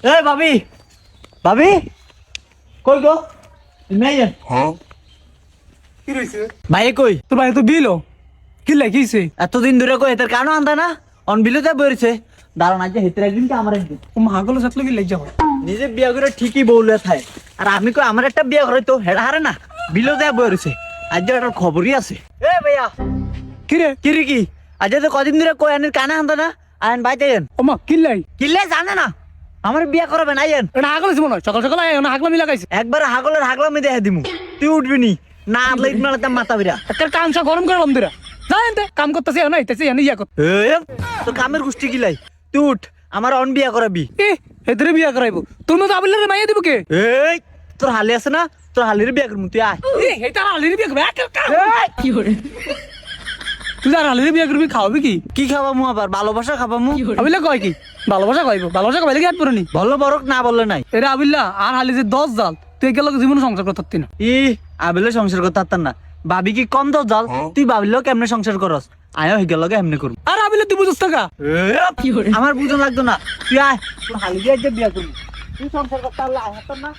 এই ভাবি ভাবি কই গো মেয়ে কি রইছে ভাই কই তোর ভাই তো বিলো কি লাগিছে এতদিন ধরে কই এটার কানো আনতা না অন বিলতে বইছে দাঁড়ান আজ হেতরে একদিন কি আমার একদিন ও মাগলো সাতলো কি লাগ যাবে নিজে বিয়া করে ঠিকই বউলে থাই আর আমি কই আমার একটা বিয়া করে তো হেডা হারে না বিলো দেয়া বইছে আজ একটা খবরই আছে এ ভাইয়া কি রে কি কি আজ তো কদিন ধরে কই আনির কানা আনতা না আইন বাইতে যান ও মা কি লাই কিলে জানে না আমার বিয়া করবে না আইন এটা হাগলো মনে হয় সকাল সকাল আয় না হাগলো মি লাগাইছে একবার হাগলের হাগলামি দেখে দিমু তুই উঠবি নি না আদলে ইটমালাতে মাথা বিরা একটা কামসা গরম করে লমদিরা যাই এনতে কাম করতেছে না ইতেছে এনে ইয়া কর তো কামের গোষ্ঠী কিলাই তুই উঠ আমার অন বিয়া করাবি এ হেদরে বিয়া করাইবো তোর মতো আবিলের মাইয়া দিব কে এই তোর হালি আছে না তোর হালির বিয়া করবো তুই আয় এ হেটা আলির বিয়া করবে কি করে তুই আর আলির বিয়া করবি খাওয়াবি কি কি খাবামু আবার ভালোবাসা খাবামু আবিলা কয় কি ভালোবাসা কইবো ভালোবাসা কইলে কি হাত পড়নি ভালো বরক না বললে নাই এরা আবিল্লা আর হালি যে 10 জাল তুই গেল জীবন সংসার করতে না ই আবিলে সংসার করতে পারতাম না ভাবি কি কম তো জাল তুই ভাবিলেও কেমনে সংসার করস আয় হয়ে গেল এমনি করবো আর আবিল্লা তুই বুঝছ টাকা আমার বুঝন লাগতো না তুই আয় তোর হালি দিয়ে বিয়া করবি তুই সংসার করতে পারলে আয় হাতাম না